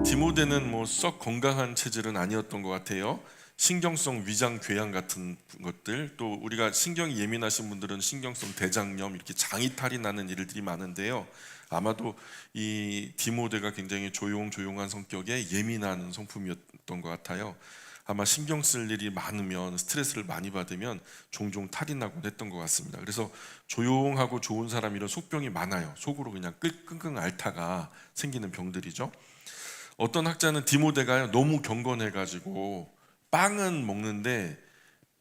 디모데는 뭐 썩 건강한 체질은 아니었던 것 같아요. 신경성 위장 궤양 같은 것들, 또 우리가 신경이 예민하신 분들은 신경성 대장염, 이렇게 장이탈이 나는 일들이 많은데요. 아마도 이 디모데가 굉장히 조용조용한 성격에 예민한 성품이었던 것 같아요. 아마 신경 쓸 일이 많으면, 스트레스를 많이 받으면 종종 탈이 나곤 했던 것 같습니다. 그래서 조용하고 좋은 사람, 이런 속병이 많아요. 속으로 그냥 끙끙 앓다가 생기는 병들이죠. 어떤 학자는 디모데가 너무 경건해가지고 빵은 먹는데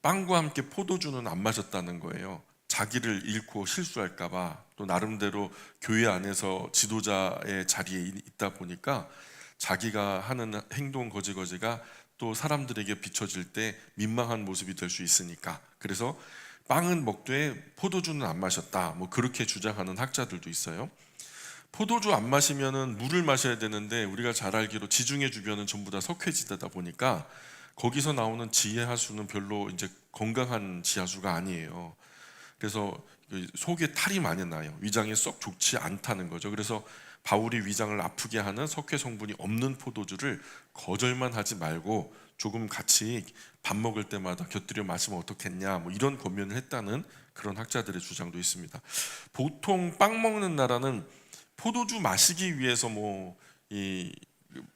빵과 함께 포도주는 안 마셨다는 거예요. 자기를 잃고 실수할까봐, 또 나름대로 교회 안에서 지도자의 자리에 있다 보니까 자기가 하는 행동 거지거지가 또 사람들에게 비춰질 때 민망한 모습이 될 수 있으니까, 그래서 빵은 먹되 포도주는 안 마셨다, 뭐 그렇게 주장하는 학자들도 있어요. 포도주 안 마시면은 물을 마셔야 되는데, 우리가 잘 알기로 지중해 주변은 전부 다 석회지대다 보니까 거기서 나오는 지하수는 별로 이제 건강한 지하수가 아니에요. 그래서 속에 탈이 많이 나요. 위장에 썩 좋지 않다는 거죠. 그래서 바울이 위장을 아프게 하는 석회 성분이 없는 포도주를 거절만 하지 말고 조금 같이 밥 먹을 때마다 곁들여 마시면 어떻겠냐, 뭐 이런 권면을 했다는 그런 학자들의 주장도 있습니다. 보통 빵 먹는 나라는 포도주 마시기 위해서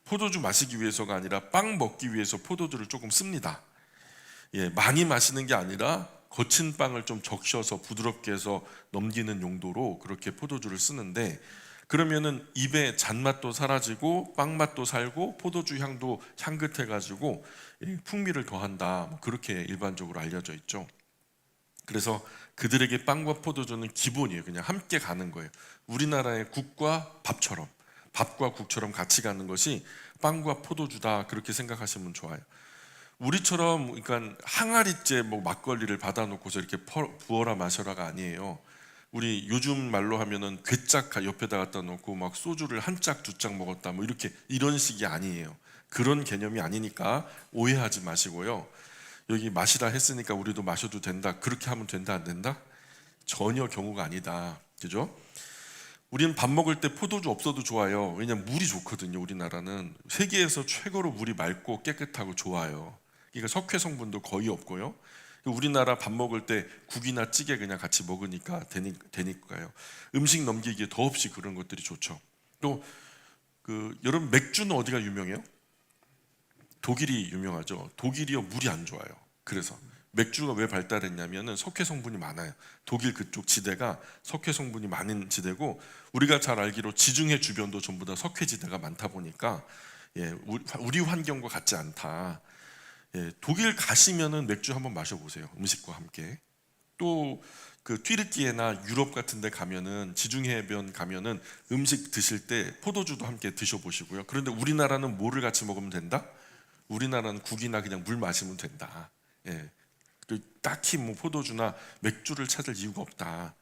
포도주 마시기 위해서가 아니라 빵 먹기 위해서 포도주를 조금 씁니다. 많이 마시는 게 아니라 거친 빵을 좀 적셔서 부드럽게 해서 넘기는 용도로 그렇게 포도주를 쓰는데, 그러면은 입에 잔맛도 사라지고 빵 맛도 살고 포도주 향도 향긋해가지고 풍미를 더한다, 뭐 그렇게 일반적으로 알려져 있죠. 그래서 그들에게 빵과 포도주는 기본이에요. 그냥 함께 가는 거예요. 우리나라의 국과 밥처럼, 밥과 국처럼 같이 가는 것이 빵과 포도주다, 그렇게 생각하시면 좋아요. 우리처럼 그러니까 항아리째 뭐 막걸리를 받아놓고서 이렇게 부어라 마셔라가 아니에요. 우리 요즘 말로 하면은 괴짝 옆에다 갖다 놓고 막 소주를 한 짝 두 짝 먹었다, 뭐 이렇게, 이런 식이 아니에요. 그런 개념이 아니니까 오해하지 마시고요. 여기 마시라 했으니까 우리도 마셔도 된다, 그렇게 하면 된다 안 된다? 전혀 경우가 아니다. 그죠? 우리는 밥 먹을 때 포도주 없어도 좋아요. 왜냐면 물이 좋거든요. 우리나라는 세계에서 최고로 물이 맑고 깨끗하고 좋아요. 그러니까 석회 성분도 거의 없고요. 우리나라 밥 먹을 때 국이나 찌개 그냥 같이 먹으니까 되니까요. 음식 넘기기에 더없이 그런 것들이 좋죠. 또 여러분, 맥주는 어디가 유명해요? 독일이 유명하죠. 독일이요, 물이 안 좋아요. 그래서 맥주가 왜 발달했냐면은 석회 성분이 많아요. 독일 그쪽 지대가 석회 성분이 많은 지대고, 우리가 잘 알기로 지중해 주변도 전부 다 석회 지대가 많다 보니까 우리 환경과 같지 않다. 독일 가시면은 맥주 한번 마셔보세요. 음식과 함께. 또 그 튀르키예나 유럽 같은 데 가면은, 지중해변 가면은 음식 드실 때 포도주도 함께 드셔보시고요. 그런데 우리나라는 뭐를 같이 먹으면 된다? 우리나라는 국이나 그냥 물 마시면 된다. 딱히 뭐 포도주나 맥주를 찾을 이유가 없다.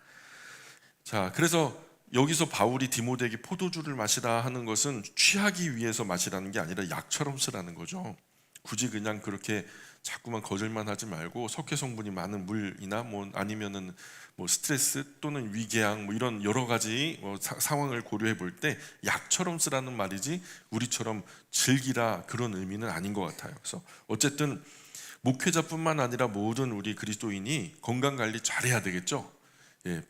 자, 그래서 여기서 바울이 디모데에게 포도주를 마시라 하는 것은 취하기 위해서 마시라는 게 아니라 약처럼 쓰라는 거죠. 굳이 그냥 그렇게 자꾸만 거절만 하지 말고 석회 성분이 많은 물이나 뭐 아니면은 뭐 스트레스 또는 위궤양, 뭐 이런 여러 가지 상황을 고려해 볼 때 약처럼 쓰라는 말이지 우리처럼 즐기라, 그런 의미는 아닌 것 같아요. 그래서 어쨌든 목회자뿐만 아니라 모든 우리 그리스도인이 건강 관리 잘해야 되겠죠.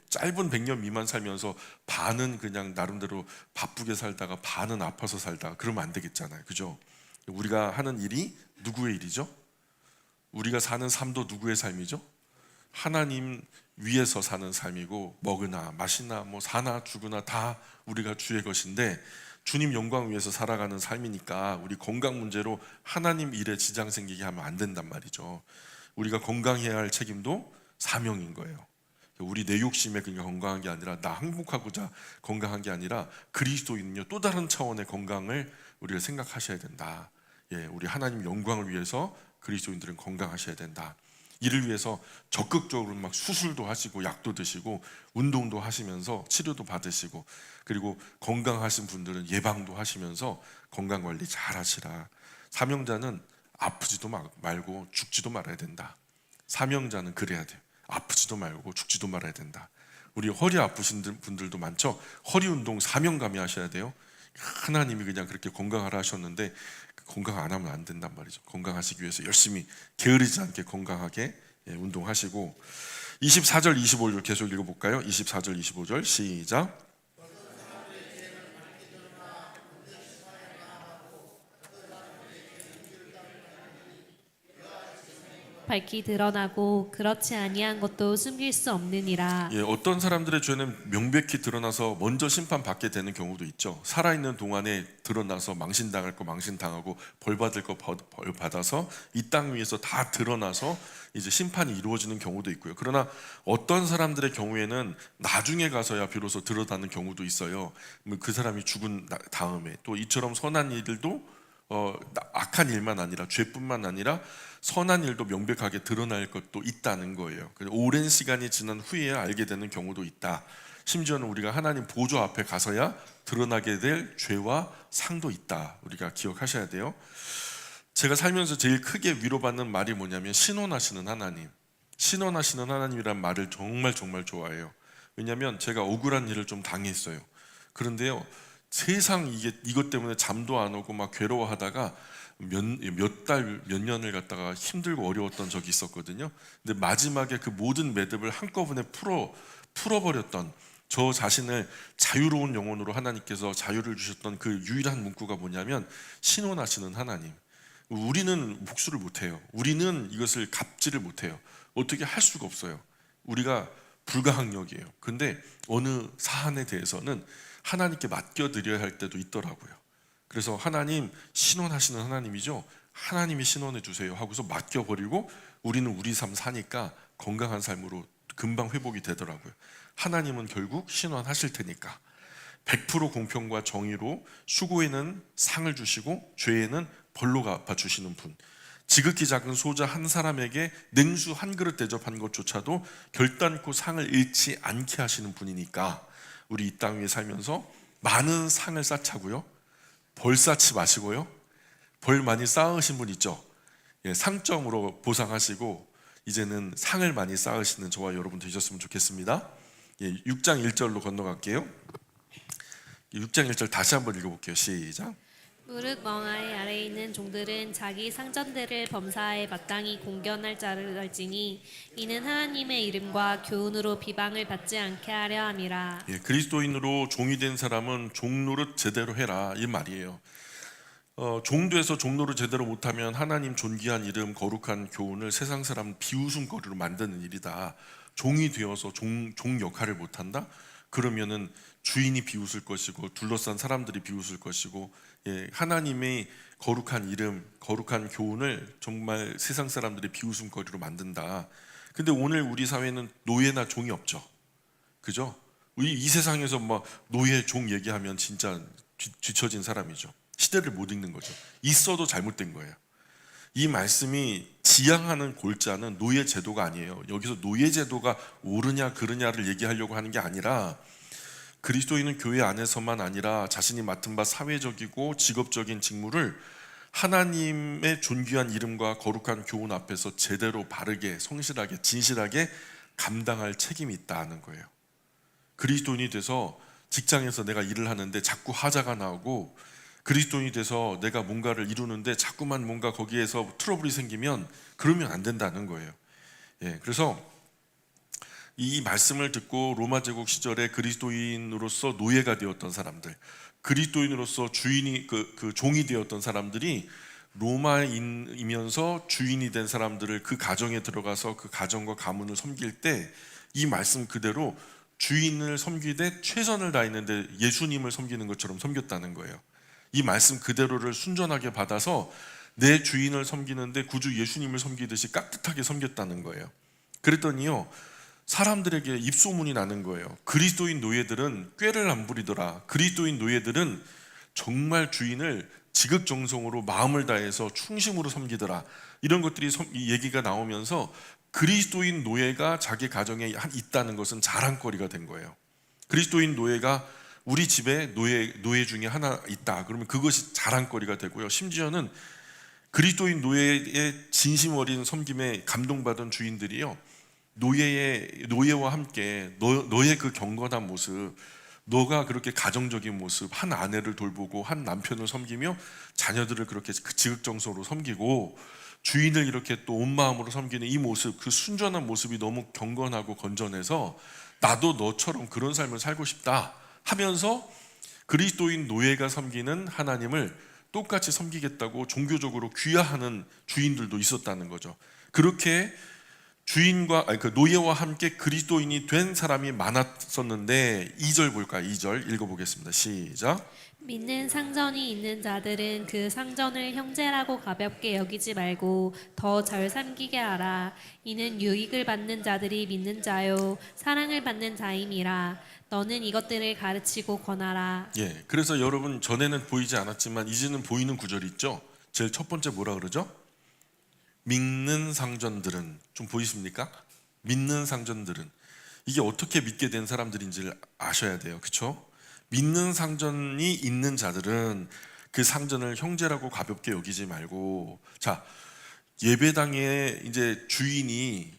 짧은 100년 미만 살면서 반은 그냥 나름대로 바쁘게 살다가 반은 아파서 살다가 그러면 안 되겠잖아요. 그죠? 우리가 하는 일이 누구의 일이죠? 우리가 사는 삶도 누구의 삶이죠? 하나님 위에서 사는 삶이고, 먹으나 마시나 뭐 사나 죽으나 다 우리가 주의 것인데, 주님 영광 위해서 살아가는 삶이니까 우리 건강 문제로 하나님 일에 지장 생기게 하면 안 된단 말이죠. 우리가 건강해야 할 책임도 사명인 거예요. 우리 내 욕심에 그냥 건강한 게 아니라, 나 행복하고자 건강한 게 아니라 그리스도인은요 또 다른 차원의 건강을 우리가 생각하셔야 된다. 우리 하나님 영광을 위해서 그리스도인들은 건강하셔야 된다. 이를 위해서 적극적으로 막 수술도 하시고 약도 드시고 운동도 하시면서 치료도 받으시고, 그리고 건강하신 분들은 예방도 하시면서 건강 관리 잘 하시라. 사명자는 아프지도 말고 죽지도 말아야 된다. 사명자는 그래야 돼요. 아프지도 말고 죽지도 말아야 된다. 우리 허리 아프신 분들도 많죠. 허리 운동 사명감이 하셔야 돼요. 하나님이 그냥 그렇게 건강하라 하셨는데 건강 안 하면 안 된단 말이죠. 건강하시기 위해서 열심히 게으르지 않게 건강하게 운동하시고 24절 25절 계속 읽어볼까요? 24절 25절 시작. 밝히 드러나고 그렇지 아니한 것도 숨길 수 없느니라. 어떤 사람들의 죄는 명백히 드러나서 먼저 심판받게 되는 경우도 있죠. 살아있는 동안에 드러나서 망신당할 거 망신당하고 벌받을 거 벌받아서 이 땅 위에서 다 드러나서 이제 심판이 이루어지는 경우도 있고요. 그러나 어떤 사람들의 경우에는 나중에 가서야 비로소 드러나는 경우도 있어요. 그 사람이 죽은 다음에 또 이처럼 선한 일들도 악한 일만 아니라 죄뿐만 아니라 선한 일도 명백하게 드러날 것도 있다는 거예요. 오랜 시간이 지난 후에 알게 되는 경우도 있다. 심지어는 우리가 하나님 보좌 앞에 가서야 드러나게 될 죄와 상도 있다. 우리가 기억하셔야 돼요. 제가 살면서 제일 크게 위로받는 말이 뭐냐면 신원하시는 하나님. 신원하시는 하나님이란 말을 정말 좋아해요. 왜냐하면 제가 억울한 일을 좀 당했어요. 그런데요, 세상 이것 때문에 잠도 안 오고 막 괴로워하다가 몇 달, 몇 년을 갖다가 힘들고 어려웠던 적이 있었거든요. 근데 마지막에 그 모든 매듭을 한꺼번에 풀어버렸던 저 자신을 자유로운 영혼으로 하나님께서 자유를 주셨던 그 유일한 문구가 뭐냐면 신원하시는 하나님. 우리는 복수를 못해요. 우리는 이것을 갚지를 못해요. 어떻게 할 수가 없어요. 우리가 불가항력이에요. 근데 어느 사안에 대해서는 하나님께 맡겨드려야 할 때도 있더라고요. 그래서 하나님 신원하시는 하나님이죠. 하나님이 신원해 주세요 하고서 맡겨버리고 우리는 우리 삶 사니까 건강한 삶으로 금방 회복이 되더라고요. 하나님은 결국 신원하실 테니까 100% 공평과 정의로 수고에는 상을 주시고 죄에는 벌로 갚아주시는 분, 지극히 작은 소자 한 사람에게 냉수 한 그릇 대접한 것조차도 결단코 상을 잃지 않게 하시는 분이니까 우리 이 땅 위에 살면서 많은 상을 쌓자고요, 벌 쌓지 마시고요, 벌 많이 쌓으신 분 있죠? 상점으로 보상하시고 이제는 상을 많이 쌓으시는 저와 여러분 되셨으면 좋겠습니다. 6장 1절로 건너갈게요. 6장 1절 다시 한번 읽어볼게요. 시작. 무릇 멍하의 아래에 있는 종들은 자기 상전들을 범사에 마땅히 공견할 자를 할지니 이는 하나님의 이름과 교훈으로 비방을 받지 않게 하려 함이라. 그리스도인으로 종이 된 사람은 종노릇 제대로 해라 이 말이에요. 종돼서 종노릇 제대로 못하면 하나님 존귀한 이름 거룩한 교훈을 세상 사람 비웃음거리로 만드는 일이다. 종이 되어서 종 역할을 못한다? 그러면은 주인이 비웃을 것이고 둘러싼 사람들이 비웃을 것이고 하나님의 거룩한 이름, 거룩한 교훈을 정말 세상 사람들이 비웃음거리로 만든다. 근데 오늘 우리 사회는 노예나 종이 없죠. 그죠? 이 세상에서 막 노예, 종 얘기하면 진짜 뒤처진 사람이죠. 시대를 못 읽는 거죠. 있어도 잘못된 거예요. 이 말씀이 지향하는 골자는 노예 제도가 아니에요. 여기서 노예 제도가 옳으냐 그르냐를 얘기하려고 하는 게 아니라 그리스도인은 교회 안에서만 아니라 자신이 맡은 바 사회적이고 직업적인 직무를 하나님의 존귀한 이름과 거룩한 교훈 앞에서 제대로 바르게 성실하게 진실하게 감당할 책임이 있다는 거예요. 그리스도인이 돼서 직장에서 내가 일을 하는데 자꾸 하자가 나오고 그리스도인이 돼서 내가 뭔가를 이루는데 자꾸만 뭔가 거기에서 트러블이 생기면 그러면 안 된다는 거예요. 그래서 이 말씀을 듣고 로마 제국 시절에 그리스도인으로서 노예가 되었던 사람들, 그리스도인으로서 주인이 그 종이 되었던 사람들이 로마인이면서 주인이 된 사람들을 그 가정에 들어가서 그 가정과 가문을 섬길 때 이 말씀 그대로 주인을 섬기되 최선을 다했는데 예수님을 섬기는 것처럼 섬겼다는 거예요. 이 말씀 그대로를 순전하게 받아서 내 주인을 섬기는데 구주 예수님을 섬기듯이 깍듯하게 섬겼다는 거예요. 그랬더니요, 사람들에게 입소문이 나는 거예요. 그리스도인 노예들은 꾀를 안 부리더라. 그리스도인 노예들은 정말 주인을 지극정성으로 마음을 다해서 충심으로 섬기더라. 이런 것들이 얘기가 나오면서 그리스도인 노예가 자기 가정에 있다는 것은 자랑거리가 된 거예요. 그리스도인 노예가 우리 집에 노예 중에 하나 있다. 그러면 그것이 자랑거리가 되고요. 심지어는 그리스도인 노예의 진심 어린 섬김에 감동받은 주인들이요, 노예와 함께 너의 그 경건한 모습, 너가 그렇게 가정적인 모습, 한 아내를 돌보고 한 남편을 섬기며 자녀들을 그렇게 지극정성으로 섬기고 주인을 이렇게 또 온 마음으로 섬기는 이 모습, 그 순전한 모습이 너무 경건하고 건전해서 나도 너처럼 그런 삶을 살고 싶다 하면서 그리스도인 노예가 섬기는 하나님을 똑같이 섬기겠다고 종교적으로 귀화하는 주인들도 있었다는 거죠. 그렇게 그 노예와 함께 그리스도인이 된 사람이 많았었는데 2절 볼까요? 2절 읽어보겠습니다. 시작. 믿는 상전이 있는 자들은 그 상전을 형제라고 가볍게 여기지 말고 더 잘 섬기게 하라. 이는 유익을 받는 자들이 믿는 자요 사랑을 받는 자임이라. 너는 이것들을 가르치고 권하라. 예, 그래서 여러분 전에는 보이지 않았지만 이제는 보이는 구절이 있죠. 제일 첫 번째 뭐라 그러죠? 믿는 상전들은, 좀 보이십니까? 믿는 상전들은 이게 어떻게 믿게 된 사람들인지를 아셔야 돼요. 그렇죠? 믿는 상전이 있는 자들은 그 상전을 형제라고 가볍게 여기지 말고, 자, 예배당에 이제 주인이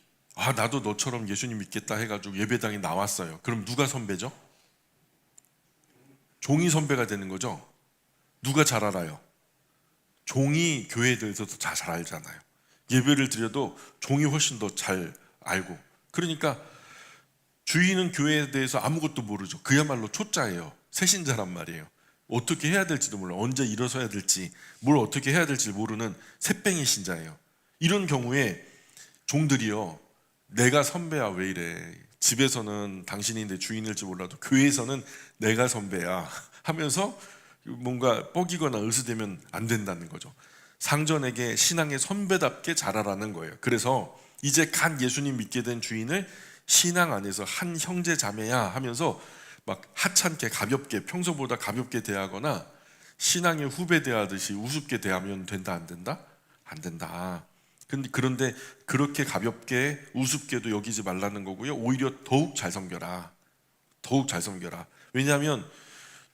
나도 너처럼 예수님 믿겠다 해가지고 예배당에 나왔어요. 그럼 누가 선배죠? 종이 선배가 되는 거죠. 누가 잘 알아요? 종이 교회에 대해서 더 잘 알잖아요. 예배를 드려도 종이 훨씬 더 잘 알고. 그러니까 주인은 교회에 대해서 아무것도 모르죠. 그야말로 초짜예요. 새신자란 말이에요. 어떻게 해야 될지도 몰라. 언제 일어서야 될지, 뭘 어떻게 해야 될지 모르는 새뺑이 신자예요. 이런 경우에 종들이요, 내가 선배야 왜 이래, 집에서는 당신이 내 주인일지 몰라도 교회에서는 내가 선배야 하면서 뭔가 뻐기거나 으스대면 안 된다는 거죠. 상전에게 신앙의 선배답게 자라라는 거예요. 그래서 이제 간 예수님 믿게 된 주인을 신앙 안에서 한 형제 자매야 하면서 막 하찮게 가볍게, 평소보다 가볍게 대하거나 신앙의 후배 대하듯이 우습게 대하면 된다 안 된다? 안 된다. 그런데 그렇게 가볍게 우습게도 여기지 말라는 거고요. 오히려 더욱 잘 섬겨라. 더욱 잘 섬겨라. 왜냐하면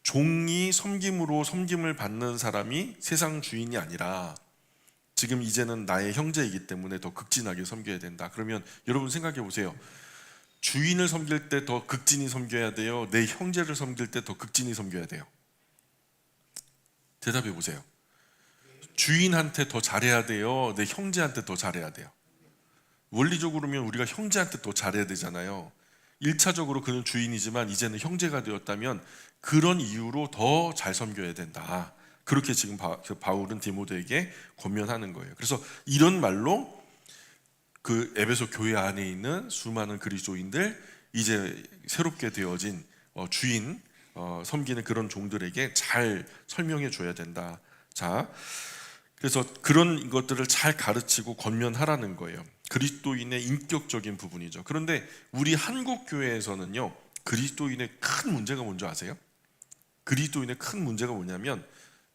종이 섬김으로 섬김을 받는 사람이 세상 주인이 아니라 지금 이제는 나의 형제이기 때문에 더 극진하게 섬겨야 된다. 그러면 여러분 생각해 보세요. 주인을 섬길 때 더 극진히 섬겨야 돼요? 내 형제를 섬길 때 더 극진히 섬겨야 돼요? 대답해 보세요. 주인한테 더 잘해야 돼요? 내 형제한테 더 잘해야 돼요? 원리적으로면 우리가 형제한테 더 잘해야 되잖아요. 1차적으로 그는 주인이지만 이제는 형제가 되었다면 그런 이유로 더 잘 섬겨야 된다. 그렇게 지금 바울은 디모데에게 권면하는 거예요. 그래서 이런 말로 그 에베소 교회 안에 있는 수많은 그리스도인들, 이제 새롭게 되어진 주인 섬기는 그런 종들에게 잘 설명해 줘야 된다. 자, 그래서 그런 것들을 잘 가르치고 권면하라는 거예요. 그리스도인의 인격적인 부분이죠. 그런데 우리 한국 교회에서는요, 그리스도인의 큰 문제가 뭔지 아세요? 그리스도인의 큰 문제가 뭐냐면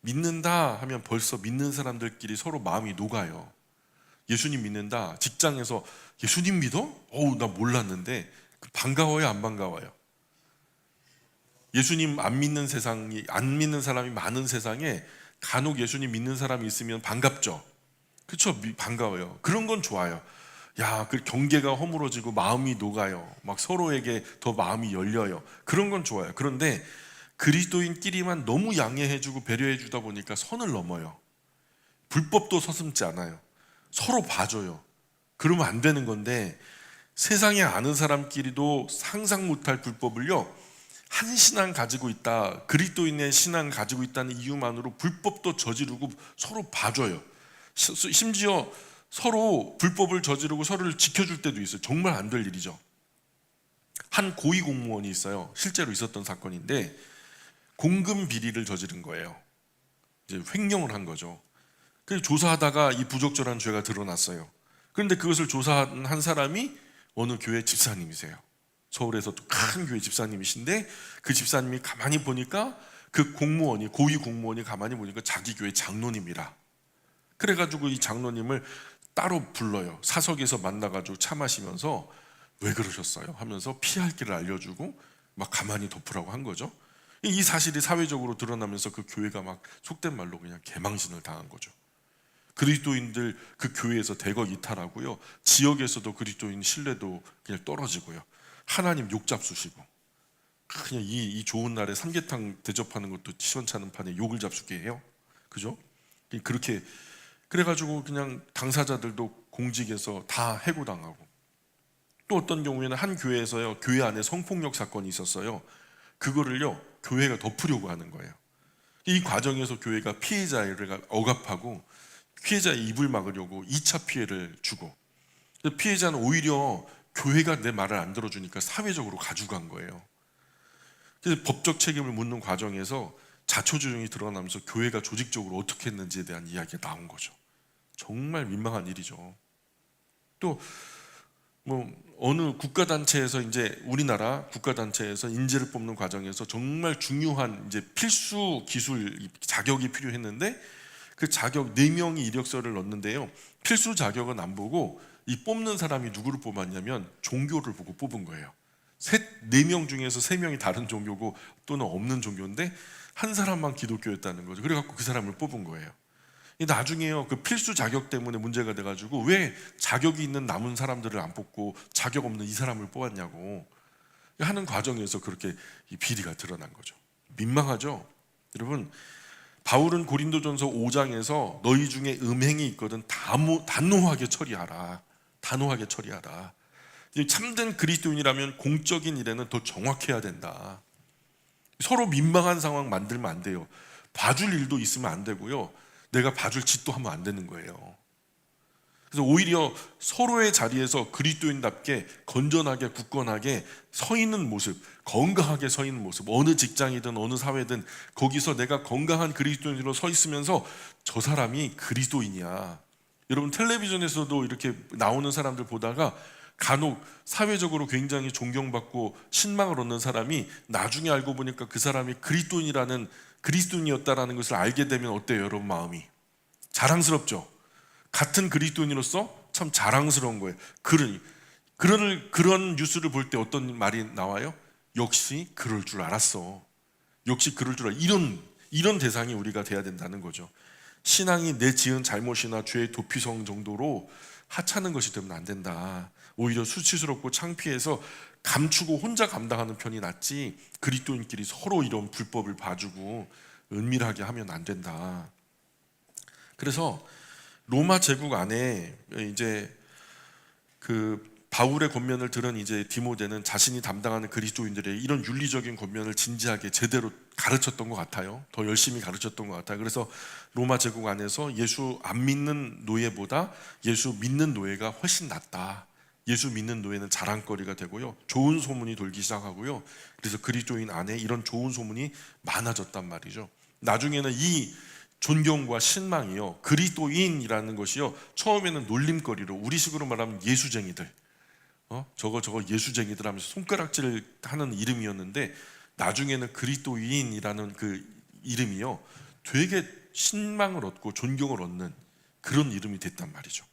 믿는다 하면 벌써 믿는 사람들끼리 서로 마음이 녹아요. 예수님 믿는다. 직장에서 예수님 믿어? 나 몰랐는데. 반가워요, 안 반가워요? 예수님 안 믿는 사람이 많은 세상에 간혹 예수님 믿는 사람이 있으면 반갑죠. 그렇죠? 반가워요. 그런 건 좋아요. 야, 그 경계가 허물어지고 마음이 녹아요. 막 서로에게 더 마음이 열려요. 그런 건 좋아요. 그런데 그리스도인끼리만 너무 양해해주고 배려해주다 보니까 선을 넘어요. 불법도 서슴지 않아요. 서로 봐줘요. 그러면 안 되는 건데, 세상에 아는 사람끼리도 상상 못할 불법을요, 한 신앙 가지고 있다, 그리스도인의 신앙 가지고 있다는 이유만으로 불법도 저지르고 서로 봐줘요. 심지어 서로 불법을 저지르고 서로를 지켜줄 때도 있어요. 정말 안 될 일이죠. 한 고위 공무원이 있어요. 실제로 있었던 사건인데 공금 비리를 저지른 거예요. 이제 횡령을 한 거죠. 그래서 조사하다가 이 부적절한 죄가 드러났어요. 그런데 그것을 조사한 사람이 어느 교회 집사님이세요. 서울에서 또 큰 교회 집사님이신데 그 집사님이 가만히 보니까 그 공무원이, 고위 공무원이 가만히 보니까 자기 교회 장로님이라. 그래가지고 이 장로님을 따로 불러요. 사석에서 만나가지고 차 마시면서 왜 그러셨어요? 하면서 피할 길을 알려주고 막 가만히 덮으라고 한 거죠. 이 사실이 사회적으로 드러나면서 그 교회가 막 속된 말로 그냥 개망신을 당한 거죠. 그리스도인들 그 교회에서 대거 이탈하고요. 지역에서도 그리스도인 신뢰도 그냥 떨어지고요. 하나님 욕 잡수시고. 그냥 이 좋은 날에 삼계탕 대접하는 것도 시원찮은 판에 욕을 잡수게 해요. 그죠? 그렇게 그래가지고 그냥 당사자들도 공직에서 다 해고당하고, 또 어떤 경우에는 한 교회에서요, 교회 안에 성폭력 사건이 있었어요. 그거를요 교회가 덮으려고 하는 거예요. 이 과정에서 교회가 피해자를 억압하고 피해자의 입을 막으려고 2차 피해를 주고, 피해자는 오히려 교회가 내 말을 안 들어주니까 사회적으로 가져간 거예요. 그래서 법적 책임을 묻는 과정에서 자초지종이 드러나면서 교회가 조직적으로 어떻게 했는지에 대한 이야기가 나온 거죠. 정말 민망한 일이죠. 또 뭐 어느 국가단체에서, 이제 우리나라 국가단체에서 인재를 뽑는 과정에서 정말 중요한 이제 필수 기술 자격이 필요했는데, 그 자격 4명이 이력서를 넣었는데요, 필수 자격은 안 보고 이 뽑는 사람이 누구를 뽑았냐면 종교를 보고 뽑은 거예요. 4명 중에서 3명이 다른 종교고 또는 없는 종교인데 한 사람만 기독교였다는 거죠. 그래갖고 그 사람을 뽑은 거예요. 나중에요, 그 필수 자격 때문에 문제가 돼가지고 왜 자격이 있는 남은 사람들을 안 뽑고 자격 없는 이 사람을 뽑았냐고 하는 과정에서 그렇게 이 비리가 드러난 거죠. 민망하죠? 여러분, 바울은 고린도전서 5장에서 너희 중에 음행이 있거든 단호하게 처리하라. 단호하게 처리하라. 참된 그리스도인이라면 공적인 일에는 더 정확해야 된다. 서로 민망한 상황 만들면 안 돼요. 봐줄 일도 있으면 안 되고요, 내가 봐줄 짓도 하면 안 되는 거예요. 그래서 오히려 서로의 자리에서 그리스도인답게 건전하게 굳건하게 서 있는 모습, 건강하게 서 있는 모습, 어느 직장이든 어느 사회든 거기서 내가 건강한 그리스도인으로 서 있으면서 저 사람이 그리스도인이야. 여러분, 텔레비전에서도 이렇게 나오는 사람들 보다가 간혹 사회적으로 굉장히 존경받고 신망을 얻는 사람이 나중에 알고 보니까 그 사람이 그리스도인이었다라는 것을 알게 되면 어때요, 여러분? 마음이 자랑스럽죠. 같은 그리스도인으로서 참 자랑스러운 거예요. 그런 뉴스를 볼 때 어떤 말이 나와요? 역시 그럴 줄 알았어. 역시 그럴 줄 알았어. 이런 대상이 우리가 돼야 된다는 거죠. 신앙이 내 지은 잘못이나 죄의 도피성 정도로 하찮은 것이 되면 안 된다. 오히려 수치스럽고 창피해서 감추고 혼자 감당하는 편이 낫지, 그리스도인끼리 서로 이런 불법을 봐주고 은밀하게 하면 안 된다. 그래서 로마 제국 안에 이제 그 바울의 권면을 들은 이제 디모데는 자신이 담당하는 그리스도인들의 이런 윤리적인 권면을 진지하게 제대로 가르쳤던 것 같아요. 더 열심히 가르쳤던 것 같아요. 그래서 로마 제국 안에서 예수 안 믿는 노예보다 예수 믿는 노예가 훨씬 낫다. 예수 믿는 노예는 자랑거리가 되고요, 좋은 소문이 돌기 시작하고요. 그래서 그리스도인 안에 이런 좋은 소문이 많아졌단 말이죠. 나중에는 이 존경과 신망이요, 그리스도인이라는 것이요, 처음에는 놀림거리로, 우리식으로 말하면 예수쟁이들, 저거 예수쟁이들 하면서 손가락질을 하는 이름이었는데, 나중에는 그리스도인이라는 그 이름이요, 되게 신망을 얻고 존경을 얻는 그런 이름이 됐단 말이죠.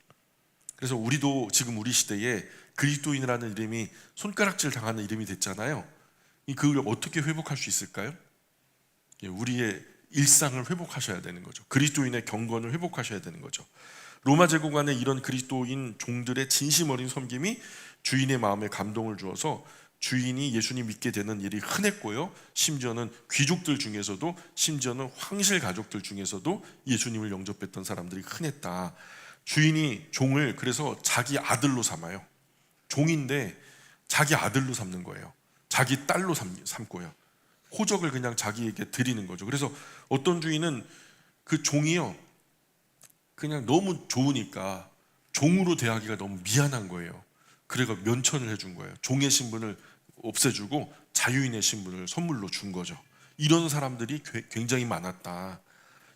그래서 우리도 지금 우리 시대에 그리스도인이라는 이름이 손가락질 당하는 이름이 됐잖아요. 그걸 어떻게 회복할 수 있을까요? 우리의 일상을 회복하셔야 되는 거죠. 그리스도인의 경건을 회복하셔야 되는 거죠. 로마 제국 안에 이런 그리스도인 종들의 진심 어린 섬김이 주인의 마음에 감동을 주어서 주인이 예수님 믿게 되는 일이 흔했고요, 심지어는 귀족들 중에서도, 심지어는 황실 가족들 중에서도 예수님을 영접했던 사람들이 흔했다. 주인이 종을 그래서 자기 아들로 삼아요. 종인데 자기 아들로 삼는 거예요. 자기 딸로 삼고요. 호적을 그냥 자기에게 드리는 거죠. 그래서 어떤 주인은 그 종이요, 그냥 너무 좋으니까 종으로 대하기가 너무 미안한 거예요. 그래서 면천을 해준 거예요. 종의 신분을 없애주고 자유인의 신분을 선물로 준 거죠. 이런 사람들이 굉장히 많았다.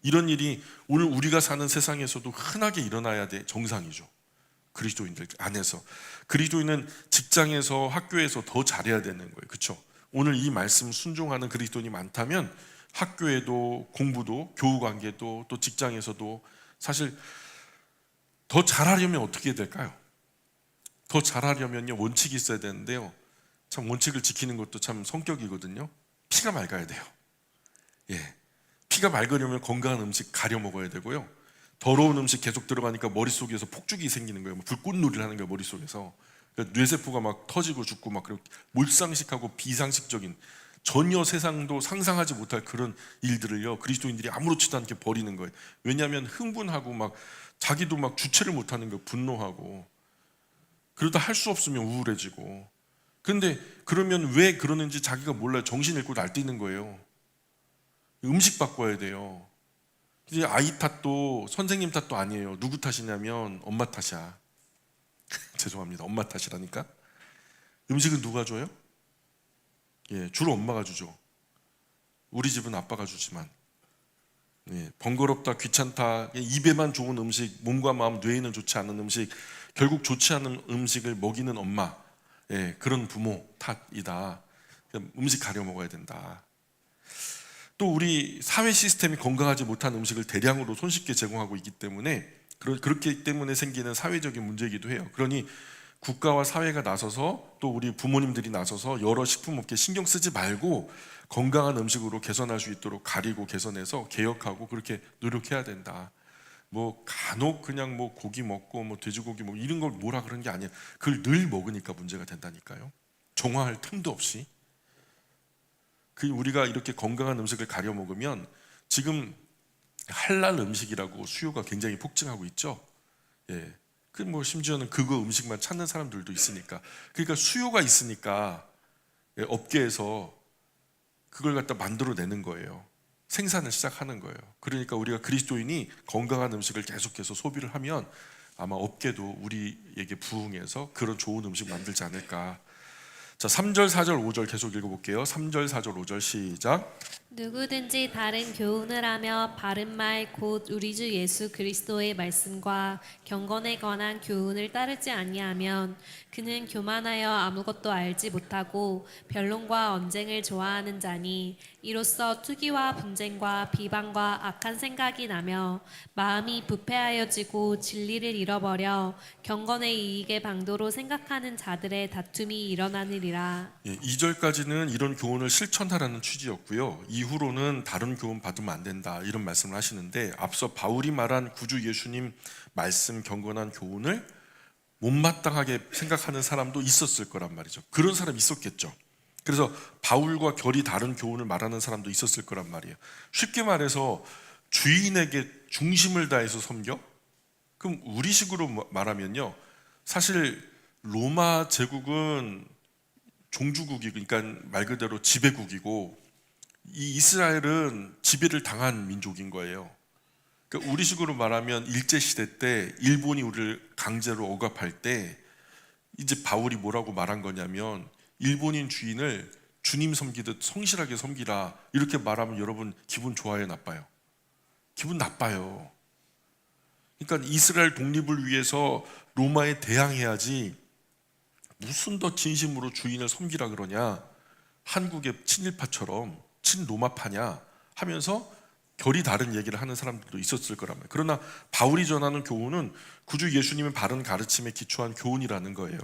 이런 일이 오늘 우리가 사는 세상에서도 흔하게 일어나야 돼, 정상이죠. 그리스도인들 안에서. 그리스도인은 직장에서, 학교에서 더 잘해야 되는 거예요. 그렇죠? 오늘 이 말씀 순종하는 그리스도인이 많다면 학교에도, 공부도, 교우 관계도, 또 직장에서도 사실 더 잘하려면 어떻게 될까요? 더 잘하려면요, 원칙이 있어야 되는데요, 참 원칙을 지키는 것도 참 성격이거든요. 피가 맑아야 돼요. 예, 피가 맑으려면 건강한 음식 가려 먹어야 되고요, 더러운 음식 계속 들어가니까 머릿속에서 폭죽이 생기는 거예요. 불꽃놀이를 하는 거예요, 머릿속에서. 그러니까 뇌세포가 막 터지고 죽고 막 그렇게 몰상식하고 비상식적인 전혀 세상도 상상하지 못할 그런 일들을요 그리스도인들이 아무렇지도 않게 벌이는 거예요. 왜냐하면 흥분하고 막 자기도 막 주체를 못하는 거예요. 분노하고 그러다 할 수 없으면 우울해지고. 그런데 그러면 왜 그러는지 자기가 몰라요. 정신 잃고 날뛰는 거예요. 음식 바꿔야 돼요. 이제 아이 탓도 선생님 탓도 아니에요. 누구 탓이냐면 엄마 탓이야. 죄송합니다. 엄마 탓이라니까. 음식은 누가 줘요? 예, 주로 엄마가 주죠. 우리 집은 아빠가 주지만. 예, 번거롭다, 귀찮다, 입에만 좋은 음식, 몸과 마음, 뇌에는 좋지 않은 음식, 결국 좋지 않은 음식을 먹이는 엄마, 예, 그런 부모 탓이다. 음식 가려 먹어야 된다. 또 우리 사회 시스템이 건강하지 못한 음식을 대량으로 손쉽게 제공하고 있기 때문에 그렇기 때문에 생기는 사회적인 문제이기도 해요. 그러니 국가와 사회가 나서서 또 우리 부모님들이 나서서 여러 식품업계 신경 쓰지 말고 건강한 음식으로 개선할 수 있도록 가리고 개선해서 개혁하고 그렇게 노력해야 된다. 뭐 간혹 그냥 뭐 고기 먹고 뭐 돼지고기 뭐 이런 걸 뭐라 그런 게 아니에요. 그걸 늘 먹으니까 문제가 된다니까요. 정화할 틈도 없이. 그 우리가 이렇게 건강한 음식을 가려 먹으면 지금 할랄 음식이라고 수요가 굉장히 폭증하고 있죠. 예. 그 뭐 심지어는 그거 음식만 찾는 사람들도 있으니까. 그러니까 수요가 있으니까 예, 업계에서 그걸 갖다 만들어내는 거예요. 생산을 시작하는 거예요. 그러니까 우리가 그리스도인이 건강한 음식을 계속해서 소비를 하면 아마 업계도 우리에게 부응해서 그런 좋은 음식 만들지 않을까. 자, 3절, 4절, 5절 계속 읽어볼게요. 3절, 4절, 5절 시작. 누구든지 다른 교훈을 하며 바른 말 곧 우리 주 예수 그리스도의 말씀과 경건에 관한 교훈을 따르지 아니하면 그는 교만하여 아무것도 알지 못하고 변론과 언쟁을 좋아하는 자니 이로써 투기와 분쟁과 비방과 악한 생각이 나며 마음이 부패하여지고 진리를 잃어버려 경건의 이익의 방도로 생각하는 자들의 다툼이 일어나느니라. 예, 2절까지는 이런 교훈을 실천하라는 취지였고요. 이후로는 다른 교훈 받으면 안 된다 이런 말씀을 하시는데 앞서 바울이 말한 구주 예수님 말씀 경건한 교훈을 못마땅하게 생각하는 사람도 있었을 거란 말이죠. 그런 사람이 있었겠죠. 그래서 바울과 결이 다른 교훈을 말하는 사람도 있었을 거란 말이에요. 쉽게 말해서 주인에게 중심을 다해서 섬겨? 그럼 우리식으로 말하면요. 사실 로마 제국은 종주국이 그러니까 말 그대로 지배국이고 이 이스라엘은 지배를 당한 민족인 거예요. 그러니까 우리식으로 말하면 일제시대 때 일본이 우리를 강제로 억압할 때 이제 바울이 뭐라고 말한 거냐면 일본인 주인을 주님 섬기듯 성실하게 섬기라 이렇게 말하면 여러분 기분 좋아요 나빠요? 기분 나빠요. 그러니까 이스라엘 독립을 위해서 로마에 대항해야지 무슨 더 진심으로 주인을 섬기라 그러냐 한국의 친일파처럼 친로마파냐 하면서 결이 다른 얘기를 하는 사람들도 있었을 거란 말이에요. 그러나 바울이 전하는 교훈은 구주 예수님의 바른 가르침에 기초한 교훈이라는 거예요.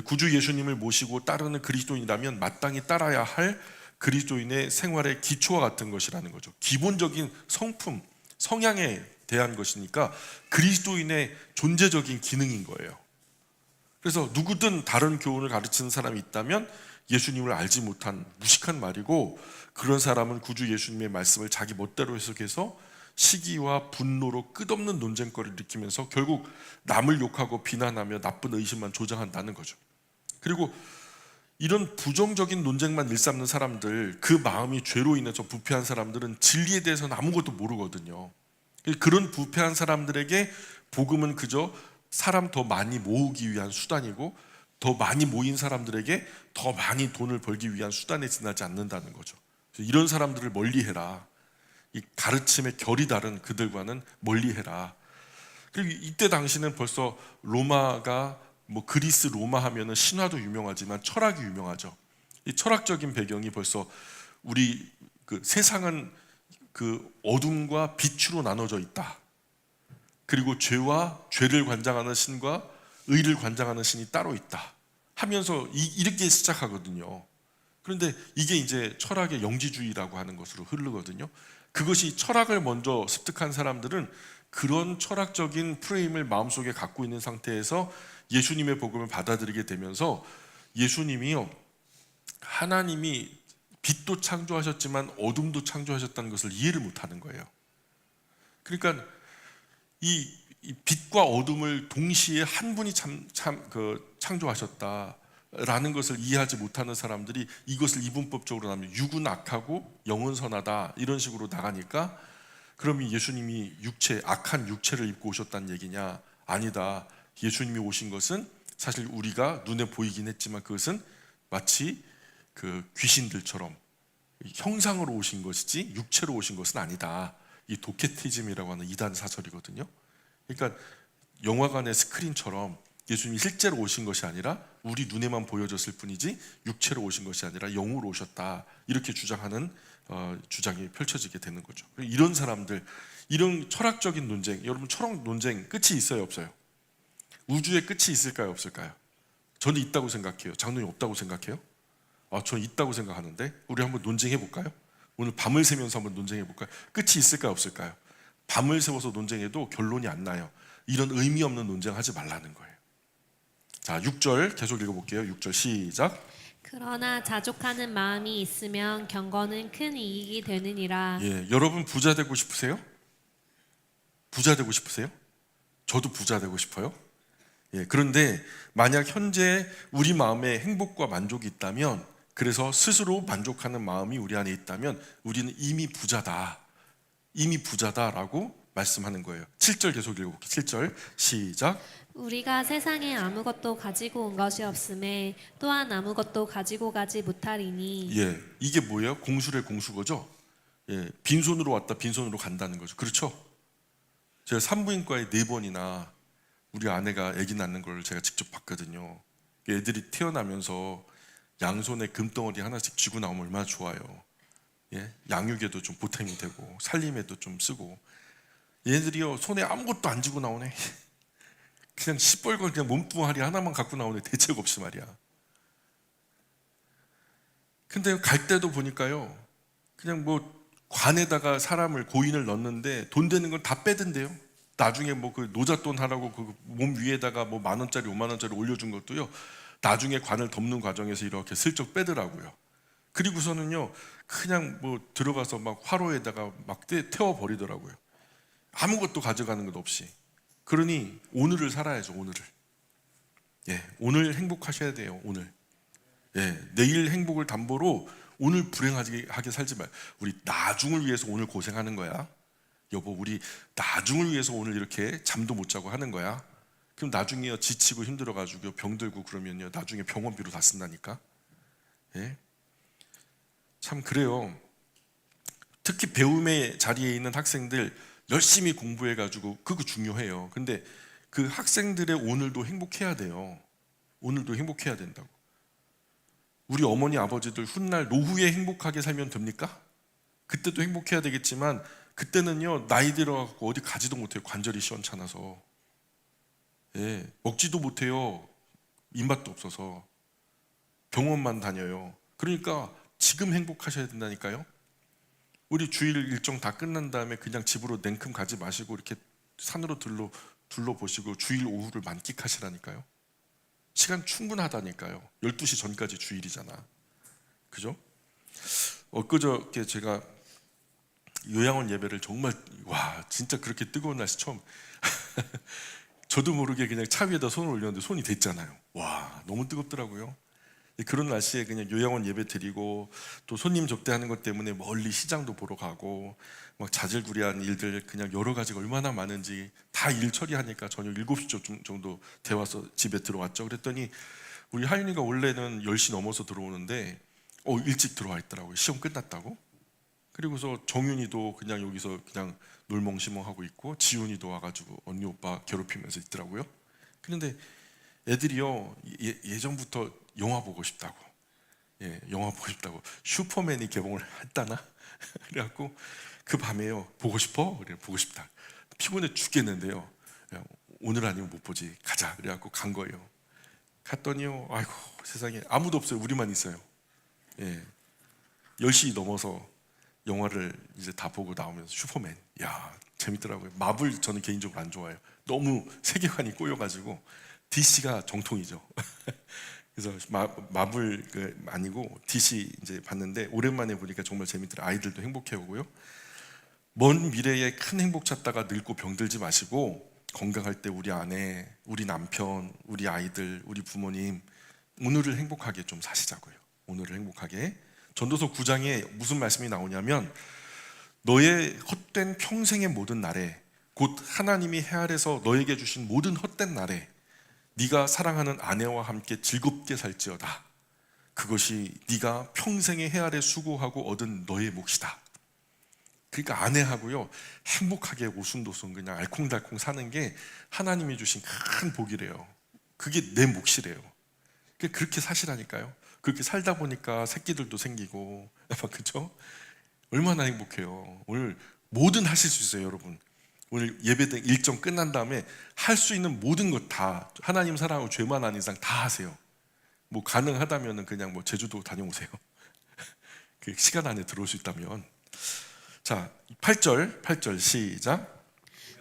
구주 예수님을 모시고 따르는 그리스도인이라면 마땅히 따라야 할 그리스도인의 생활의 기초와 같은 것이라는 거죠. 기본적인 성품, 성향에 대한 것이니까 그리스도인의 존재적인 기능인 거예요. 그래서 누구든 다른 교훈을 가르치는 사람이 있다면 예수님을 알지 못한 무식한 말이고 그런 사람은 구주 예수님의 말씀을 자기 멋대로 해석해서 시기와 분노로 끝없는 논쟁거리를 일으키면서 결국 남을 욕하고 비난하며 나쁜 의심만 조장한다는 거죠. 그리고 이런 부정적인 논쟁만 일삼는 사람들, 그 마음이 죄로 인해서 부패한 사람들은 진리에 대해서는 아무것도 모르거든요. 그런 부패한 사람들에게 복음은 그저 사람 더 많이 모으기 위한 수단이고 더 많이 모인 사람들에게 더 많이 돈을 벌기 위한 수단에 지나지 않는다는 거죠. 이런 사람들을 멀리해라. 이 가르침의 결이 다른 그들과는 멀리해라. 그리고 이때 당시는 벌써 로마가 뭐 그리스 로마 하면은 신화도 유명하지만 철학이 유명하죠. 이 철학적인 배경이 벌써 우리 그 세상은 그 어둠과 빛으로 나눠져 있다. 그리고 죄와 죄를 관장하는 신과 의를 관장하는 신이 따로 있다 하면서 이렇게 시작하거든요. 그런데 이게 이제 철학의 영지주의라고 하는 것으로 흐르거든요. 그것이 철학을 먼저 습득한 사람들은 그런 철학적인 프레임을 마음속에 갖고 있는 상태에서 예수님의 복음을 받아들이게 되면서 예수님이요, 하나님이 빛도 창조하셨지만 어둠도 창조하셨다는 것을 이해를 못하는 거예요. 그러니까 이 빛과 어둠을 동시에 한 분이 창조하셨다라는 것을 이해하지 못하는 사람들이 이것을 이분법적으로 나면 육은 악하고 영은 선하다 이런 식으로 나가니까, 그러면 예수님이 악한 육체를 입고 오셨다는 얘기냐? 아니다. 예수님이 오신 것은 사실 우리가 눈에 보이긴 했지만 그것은 마치 그 귀신들처럼 형상으로 오신 것이지 육체로 오신 것은 아니다. 이 도케티즘이라고 하는 이단 사설이거든요. 그러니까 영화관의 스크린처럼 예수님이 실제로 오신 것이 아니라 우리 눈에만 보여졌을 뿐이지 육체로 오신 것이 아니라 영으로 오셨다, 이렇게 주장하는 주장이 펼쳐지게 되는 거죠. 이런 사람들, 이런 철학적인 논쟁, 여러분 철학 논쟁 끝이 있어요, 없어요? 우주에 끝이 있을까요, 없을까요? 저는 있다고 생각해요. 장로님 없다고 생각해요? 저는 있다고 생각하는데 우리 한번 논쟁해 볼까요? 오늘 밤을 새면서 한번 논쟁해 볼까요? 끝이 있을까요, 없을까요? 밤을 새워서 논쟁해도 결론이 안 나요. 이런 의미 없는 논쟁하지 말라는 거예요. 자, 6절 계속 읽어볼게요. 6절 시작. 그러나 자족하는 마음이 있으면 경건은 큰 이익이 되느니라. 여러분 부자 되고 싶으세요? 부자 되고 싶으세요? 저도 부자 되고 싶어요. 그런데 만약 현재 우리 마음에 행복과 만족이 있다면, 그래서 스스로 만족하는 마음이 우리 안에 있다면 우리는 이미 부자다라고 말씀하는 거예요. 7절 계속 읽어볼게요. 7절 시작. 우리가 세상에 아무것도 가지고 온 것이 없음에 또한 아무것도 가지고 가지 못하리니. 이게 뭐예요? 공수의 공수거죠. 빈손으로 왔다 빈손으로 간다는 거죠. 그렇죠? 제가 산부인과에 4번이나 우리 아내가 아기 낳는 걸 제가 직접 봤거든요. 애들이 태어나면서 양손에 금덩어리 하나씩 쥐고 나오면 얼마나 좋아요. 양육에도 좀 보탬이 되고 살림에도 좀 쓰고. 얘들이요, 손에 아무것도 안 쥐고 나오네. 그냥 시뻘건 그냥 몸뚱아리 하나만 갖고 나오네, 대책 없이 말이야. 근데 갈 때도 보니까요, 그냥 뭐 관에다가 사람을, 고인을 넣는데 돈 되는 걸 다 빼던데요. 나중에 뭐 그 노잣돈 하라고 그 몸 위에다가 뭐 10,000원짜리 50,000원짜리 올려준 것도요, 나중에 관을 덮는 과정에서 이렇게 슬쩍 빼더라고요. 그리고서는요, 그냥 뭐 들어가서 막 화로에다가 막 태워버리더라고요. 아무것도 가져가는 것 없이. 그러니 오늘을 살아야죠, 오늘을. 오늘 행복하셔야 돼요, 오늘. 내일 행복을 담보로 오늘 불행하게 살지 말고, 우리 나중을 위해서 오늘 고생하는 거야. 여보, 우리 나중을 위해서 오늘 이렇게 잠도 못 자고 하는 거야. 그럼 나중에 지치고 힘들어가지고 병들고 그러면요, 나중에 병원비로 다 쓴다니까. 참 그래요. 특히 배움의 자리에 있는 학생들 열심히 공부해가지고 그거 중요해요. 근데 그 학생들의 오늘도 행복해야 돼요. 오늘도 행복해야 된다고. 우리 어머니 아버지들 훗날 노후에 행복하게 살면 됩니까? 그때도 행복해야 되겠지만 그때는요, 나이 들어갖고 어디 가지도 못해요. 관절이 시원찮아서. 먹지도 못해요. 입맛도 없어서. 병원만 다녀요. 그러니까 지금 행복하셔야 된다니까요. 우리 주일 일정 다 끝난 다음에 그냥 집으로 냉큼 가지 마시고 이렇게 산으로 둘러보시고 주일 오후를 만끽하시라니까요. 시간 충분하다니까요. 12시 전까지 주일이잖아. 그죠? 엊그저께 제가 요양원 예배를 정말, 진짜 그렇게 뜨거운 날씨 처음 저도 모르게 그냥 차 위에다 손을 올렸는데 손이 됐잖아요. 너무 뜨겁더라고요. 그런 날씨에 그냥 요양원 예배 드리고 또 손님 접대하는 것 때문에 멀리 시장도 보러 가고 막 자질구레한 일들, 그냥 여러 가지가 얼마나 많은지 다 일 처리하니까 저녁 7시 정도 되와서 집에 들어왔죠. 그랬더니 우리 하윤이가 원래는 10시 넘어서 들어오는데 일찍 들어와 있더라고요. 시험 끝났다고. 그리고서 정윤이도 그냥 여기서 그냥 놀멍시멍하고 있고, 지훈이도 와가지고 언니 오빠 괴롭히면서 있더라고요. 그런데 애들이요, 예전부터 영화 보고 싶다고. 영화 보고 싶다고. 슈퍼맨이 개봉을 했다나? 그래갖고 그 밤에요, 보고 싶어? 그래, 보고 싶다. 피곤해 죽겠는데요, 오늘 아니면 못 보지, 가자. 그래갖고 간 거예요. 갔더니요, 아이고 세상에 아무도 없어요. 우리만 있어요. 10시 넘어서 영화를 이제 다 보고 나오면서 슈퍼맨, 재밌더라고요. 마블 저는 개인적으로 안 좋아해요. 너무 세계관이 꼬여가지고. DC가 정통이죠. 그래서 마블 아니고 DC 이제 봤는데 오랜만에 보니까 정말 재밌더라. 아이들도 행복해오고요. 먼 미래에 큰 행복 찾다가 늙고 병들지 마시고 건강할 때 우리 아내, 우리 남편, 우리 아이들, 우리 부모님 오늘을 행복하게 좀 사시자고요. 오늘을 행복하게. 전도서 9장에 무슨 말씀이 나오냐면 너의 헛된 평생의 모든 날에 곧 하나님이 해 아래서 너에게 주신 모든 헛된 날에 네가 사랑하는 아내와 함께 즐겁게 살지어다. 그것이 네가 평생의 해 아래 수고하고 얻은 너의 몫이다. 그러니까 아내하고요 행복하게 오순도순 그냥 알콩달콩 사는 게 하나님이 주신 큰 복이래요. 그게 내 몫이래요. 그렇게 사시라니까요. 그렇게 살다 보니까 새끼들도 생기고 그죠? 얼마나 행복해요. 오늘 뭐든 하실 수 있어요, 여러분. 오늘 예배 일정 끝난 다음에 할 수 있는 모든 것 다 하나님 사랑하고 죄만 아닌 이상 다 하세요. 뭐 가능하다면은 그냥 뭐 제주도 다녀오세요. 그 시간 안에 들어올 수 있다면. 자, 8절 시작.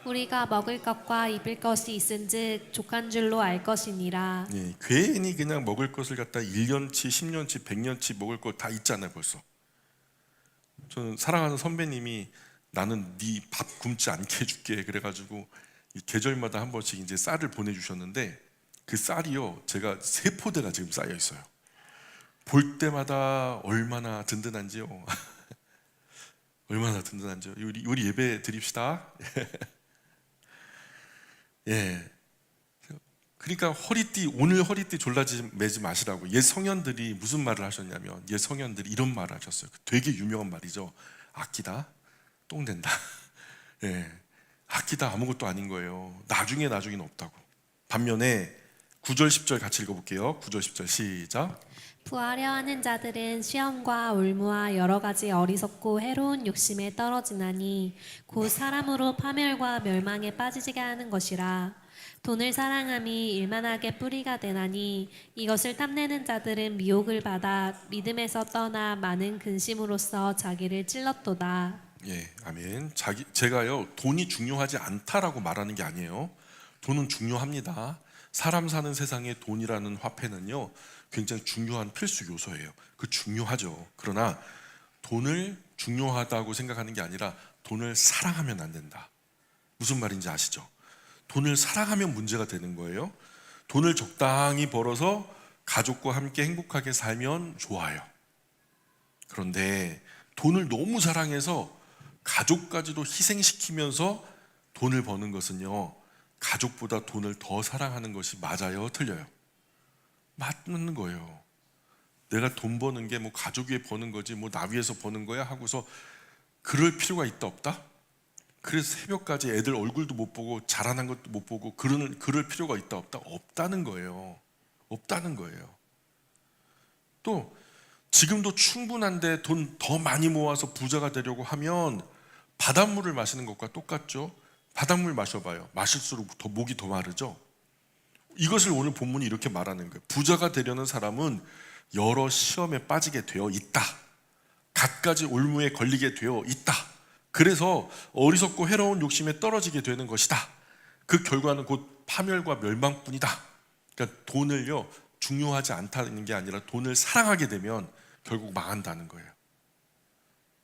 우리가 먹을 것과 입을 것이 있은즉 족한 줄로 알 것이니라. 예, 괜히 그냥 먹을 것을 갖다 1년치, 10년치, 100년치 먹을 거 다 있잖아요, 벌써. 저는 사랑하는 선배님이 나는 네 밥 굶지 않게 해줄게 그래가지고 이 계절마다 한 번씩 이제 쌀을 보내주셨는데 그 쌀이요 제가 3포대가 지금 쌓여 있어요. 볼 때마다 얼마나 든든한지요. 얼마나 든든한지요. 우리 예배 드립시다. 예. 그러니까 오늘 허리띠 졸라지 매지 마시라고 옛 성현들이 무슨 말을 하셨냐면 옛 성현들이 이런 말을 하셨어요. 되게 유명한 말이죠. 아끼다 똥 된다. 예. 아끼다 아무것도 아닌 거예요. 나중에는 없다고. 반면에 9절 10절 같이 읽어볼게요. 9절 10절 시작. 부하려 하는 자들은 시험과 올무와 여러 가지 어리석고 해로운 욕심에 떨어지나니 곧 사람으로 파멸과 멸망에 빠지게 하는 것이라. 돈을 사랑함이 일만하게 뿌리가 되나니 이것을 탐내는 자들은 미혹을 받아 믿음에서 떠나 많은 근심으로써 자기를 찔렀도다. 예, 아멘. 제가요 돈이 중요하지 않다라고 말하는 게 아니에요. 돈은 중요합니다. 사람 사는 세상에 돈이라는 화폐는요 굉장히 중요한 필수 요소예요. 그 중요하죠. 그러나 돈을 중요하다고 생각하는 게 아니라 돈을 사랑하면 안 된다. 무슨 말인지 아시죠? 돈을 사랑하면 문제가 되는 거예요. 돈을 적당히 벌어서 가족과 함께 행복하게 살면 좋아요. 그런데 돈을 너무 사랑해서 가족까지도 희생시키면서 돈을 버는 것은요 가족보다 돈을 더 사랑하는 것이 맞아요, 틀려요? 맞는 거예요. 내가 돈 버는 게 뭐 가족 위해 버는 거지 뭐 나 위해서 버는 거야 하고서 그럴 필요가 있다 없다? 그래서 새벽까지 애들 얼굴도 못 보고 자라난 것도 못 보고 그럴 필요가 있다 없다? 없다는 거예요. 없다는 거예요. 또 지금도 충분한데 돈 더 많이 모아서 부자가 되려고 하면 바닷물을 마시는 것과 똑같죠. 바닷물 마셔봐요. 마실수록 더 목이 더 마르죠. 이것을 오늘 본문이 이렇게 말하는 거예요. 부자가 되려는 사람은 여러 시험에 빠지게 되어 있다. 갖가지 올무에 걸리게 되어 있다. 그래서 어리석고 해로운 욕심에 떨어지게 되는 것이다. 그 결과는 곧 파멸과 멸망뿐이다. 그러니까 돈을요 중요하지 않다는 게 아니라 돈을 사랑하게 되면 결국 망한다는 거예요.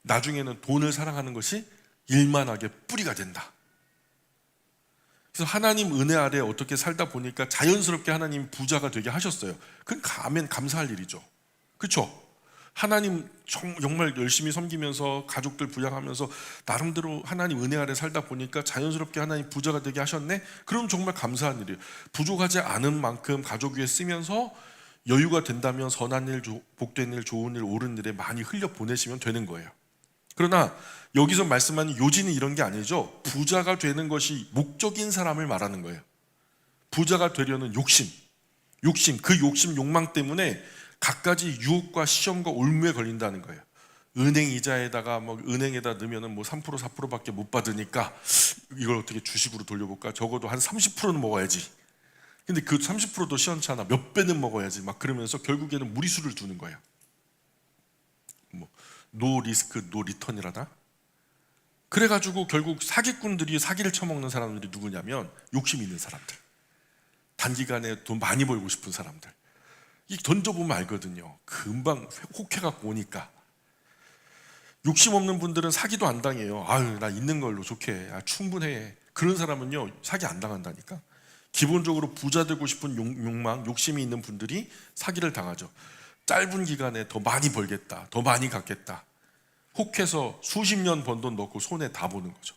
나중에는 돈을 사랑하는 것이 일만하게 뿌리가 된다. 그래서 하나님 은혜 아래 어떻게 살다 보니까 자연스럽게 하나님 부자가 되게 하셨어요. 그건 가면 감사할 일이죠. 그렇죠? 하나님 정말 열심히 섬기면서 가족들 부양하면서 나름대로 하나님 은혜 아래 살다 보니까 자연스럽게 하나님 부자가 되게 하셨네? 그럼 정말 감사한 일이에요. 부족하지 않은 만큼 가족 위에 쓰면서 여유가 된다면 선한 일, 복된 일, 좋은 일, 옳은 일에 많이 흘려 보내시면 되는 거예요. 그러나 여기서 말씀하는 요지는 이런 게 아니죠. 부자가 되는 것이 목적인 사람을 말하는 거예요. 부자가 되려는 욕심, 그 욕심, 욕망 때문에 갖가지 유혹과 시험과 올무에 걸린다는 거예요. 은행 이자에다가 은행에다 넣으면은 3% 4%밖에 못 받으니까 이걸 어떻게 주식으로 돌려볼까? 적어도 한 30%는 먹어야지. 근데 그 30%도 시원찮아. 몇 배는 먹어야지. 막 그러면서 결국에는 무리수를 두는 거예요. 노 리스크, 노 리턴이라나? 그래가지고 결국 사기꾼들이 사기를 쳐먹는 사람들이 누구냐면 욕심 있는 사람들. 단기간에 돈 많이 벌고 싶은 사람들. 이 던져보면 알거든요. 금방 혹해갖고 오니까. 욕심 없는 분들은 사기도 안 당해요. 아유, 나 있는 걸로 좋게, 충분해. 그런 사람은요, 사기 안 당한다니까. 기본적으로 부자 되고 싶은 욕망, 욕심이 있는 분들이 사기를 당하죠. 짧은 기간에 더 많이 벌겠다, 더 많이 갖겠다. 혹해서 수십 년 번 돈 넣고 손에 다 보는 거죠.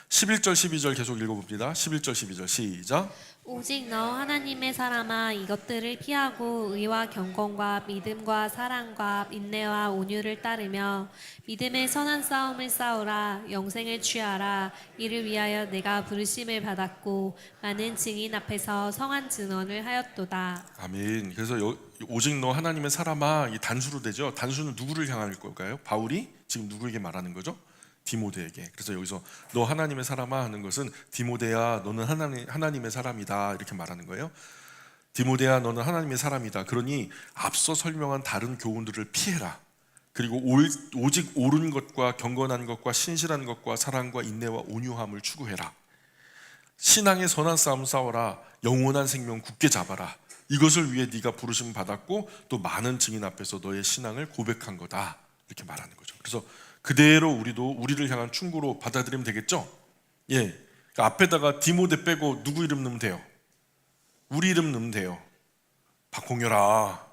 11절 12절 계속 읽어봅니다. 11절 12절 시작. 오직 너 하나님의 사람아 이것들을 피하고 의와 경건과 믿음과 사랑과 인내와 온유를 따르며 믿음의 선한 싸움을 싸우라. 영생을 취하라. 이를 위하여 내가 부르심을 받았고 많은 증인 앞에서 성한 증언을 하였도다. 아멘. 그래서 오직 너 하나님의 사람아, 이 단수로 되죠. 단수는 누구를 향할 걸까요? 바울이 지금 누구에게 말하는 거죠? 디모데에게. 그래서 여기서 너 하나님의 사람아 하는 것은 디모데야 너는 하나님의 사람이다 이렇게 말하는 거예요. 디모데야 너는 하나님의 사람이다. 그러니 앞서 설명한 다른 교훈들을 피해라. 그리고 오직 옳은 것과 경건한 것과 신실한 것과 사랑과 인내와 온유함을 추구해라. 신앙의 선한 싸움 싸워라. 영원한 생명 굳게 잡아라. 이것을 위해 네가 부르심 받았고 또 많은 증인 앞에서 너의 신앙을 고백한 거다 이렇게 말하는 거죠. 그래서 그대로 우리도 우리를 향한 충고로 받아들이면 되겠죠? 예, 그러니까 앞에다가 디모데 빼고 누구 이름 넣으면 돼요? 우리 이름 넣으면 돼요. 박홍열아,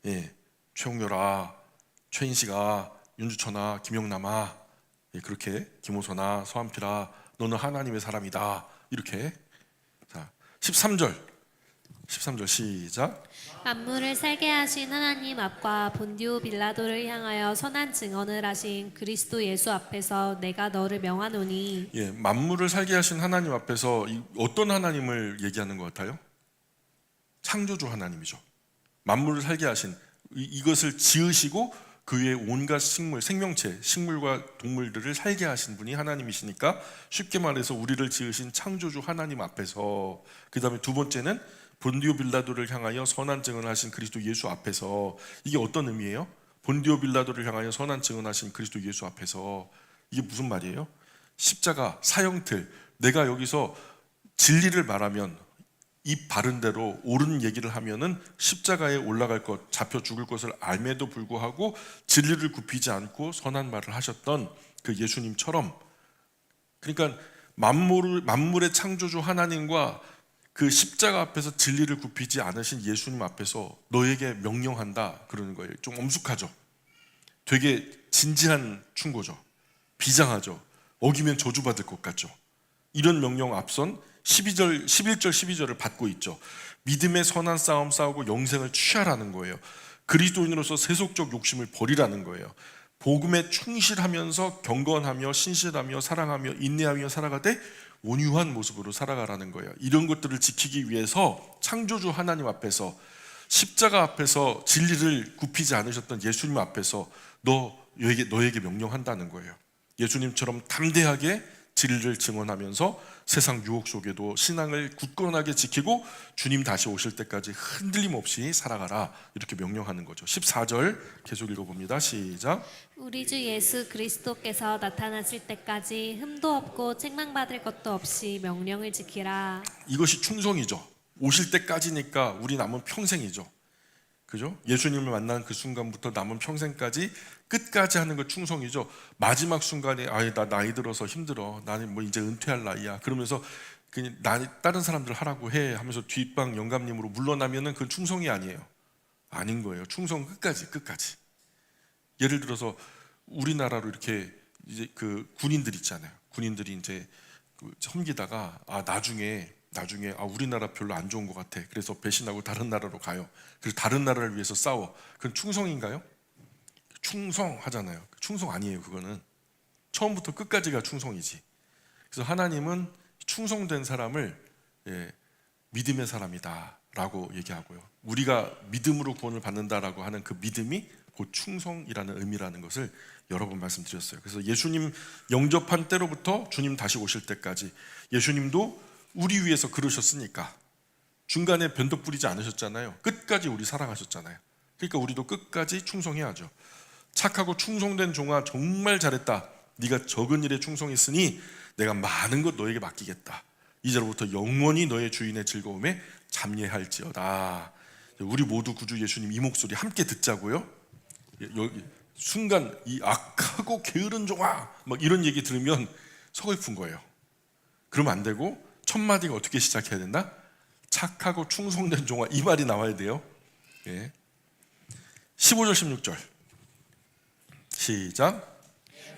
예, 최홍열아, 최인식아, 윤주천아, 김영남아, 예, 그렇게 김호선아, 서한필아, 너는 하나님의 사람이다 이렇게. 자, 13절 시작. 만물을 살게 하신 하나님 앞과 본디오 빌라도를 향하여 선한 증언을 하신 그리스도 예수 앞에서 내가 너를 명하노니. 예, 만물을 살게 하신 하나님 앞에서 어떤 하나님을 얘기하는 것 같아요? 창조주 하나님이죠. 만물을 살게 하신 이것을 지으시고 그 위에 온갖 생명체, 식물과 동물들을 살게 하신 분이 하나님이시니까 쉽게 말해서 우리를 지으신 창조주 하나님 앞에서, 그 다음에 두 번째는 본디오 빌라도를 향하여 선한 증언하신 그리스도 예수 앞에서. 이게 어떤 의미예요? 본디오 빌라도를 향하여 선한 증언하신 그리스도 예수 앞에서. 이게 무슨 말이에요? 십자가, 사형틀. 내가 여기서 진리를 말하면 입 바른 대로 옳은 얘기를 하면은 십자가에 올라갈 것, 잡혀 죽을 것을 알매도 불구하고 진리를 굽히지 않고 선한 말을 하셨던 그 예수님처럼, 그러니까 만물의 창조주 하나님과 그 십자가 앞에서 진리를 굽히지 않으신 예수님 앞에서 너에게 명령한다 그러는 거예요. 좀 엄숙하죠. 되게 진지한 충고죠. 비장하죠. 어기면 저주받을 것 같죠. 이런 명령 앞선 11절 12절을 받고 있죠. 믿음의 선한 싸움 싸우고 영생을 취하라는 거예요. 그리스도인으로서 세속적 욕심을 버리라는 거예요. 복음에 충실하면서 경건하며 신실하며 사랑하며 인내하며 살아가되 온유한 모습으로 살아가라는 거예요. 이런 것들을 지키기 위해서 창조주 하나님 앞에서, 십자가 앞에서 진리를 굽히지 않으셨던 예수님 앞에서 너에게 명령한다는 거예요. 예수님처럼 담대하게 진리를 증언하면서 세상 유혹 속에도 신앙을 굳건하게 지키고 주님 다시 오실 때까지 흔들림 없이 살아가라 이렇게 명령하는 거죠. 14절 계속 읽어봅니다. 시작. 우리 주 예수 그리스도께서 나타나실 때까지 흠도 없고 책망받을 것도 없이 명령을 지키라. 이것이 충성이죠. 오실 때까지니까 우리 남은 평생이죠. 그죠? 예수님을 만난 그 순간부터 남은 평생까지 끝까지 하는 거 충성이죠. 마지막 순간에 나 나이 들어서 힘들어. 나는 뭐 이제 은퇴할 나이야. 그러면서 그냥 다른 사람들 하라고 해 하면서 뒷방 영감님으로 물러나면은 그건 충성이 아니에요. 아닌 거예요. 충성 끝까지. 예를 들어서 우리나라로 이렇게 이제 그 군인들 있잖아요. 군인들이 이제 섬기다가 나중에 우리나라 별로 안 좋은 것 같아. 그래서 배신하고 다른 나라로 가요. 그래서 다른 나라를 위해서 싸워. 그건 충성인가요? 충성하잖아요. 충성 아니에요. 그거는 처음부터 끝까지가 충성이지. 그래서 하나님은 충성된 사람을 믿음의 사람이다라고 얘기하고요. 우리가 믿음으로 구원을 받는다라고 하는 그 믿음이 곧 충성이라는 의미라는 것을 여러 번 말씀드렸어요. 그래서 예수님 영접한 때로부터 주님 다시 오실 때까지 예수님도 우리 위해서 그러셨으니까 중간에 변덕 부리지 않으셨잖아요. 끝까지 우리 사랑하셨잖아요. 그러니까 우리도 끝까지 충성해야죠. 착하고 충성된 종아 정말 잘했다. 네가 적은 일에 충성했으니 내가 많은 것 너에게 맡기겠다. 이제로부터 영원히 너의 주인의 즐거움에 잠예할지어다. 우리 모두 구주 예수님 이 목소리 함께 듣자고요. 여기 순간 이 악하고 게으른 종아 막 이런 얘기 들으면 서글픈 거예요. 그러면 안 되고 첫 마디가 어떻게 시작해야 된다? 착하고 충성된 종아, 이 말이 나와야 돼요. 예. 15절 16절 시작.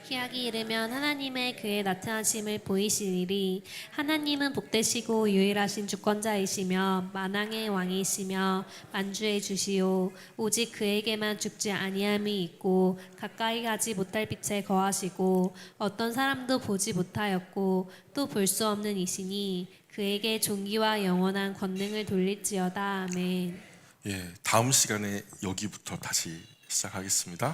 희약이 이르면 하나님의 그의 나타나심을 보이시리니 하나님은 복되시고 유일하신 주권자이시며 만왕의 왕이시며 만주의 주시오. 오직 그에게만 죽지 아니함이 있고 가까이 가지 못할 빛에 거하시고 어떤 사람도 보지 못하였고 또 볼 수 없는 이시니 그에게 존귀와 영원한 권능을 돌릴지어다. 아멘. 예, 다음 시간에 여기부터 다시 시작하겠습니다.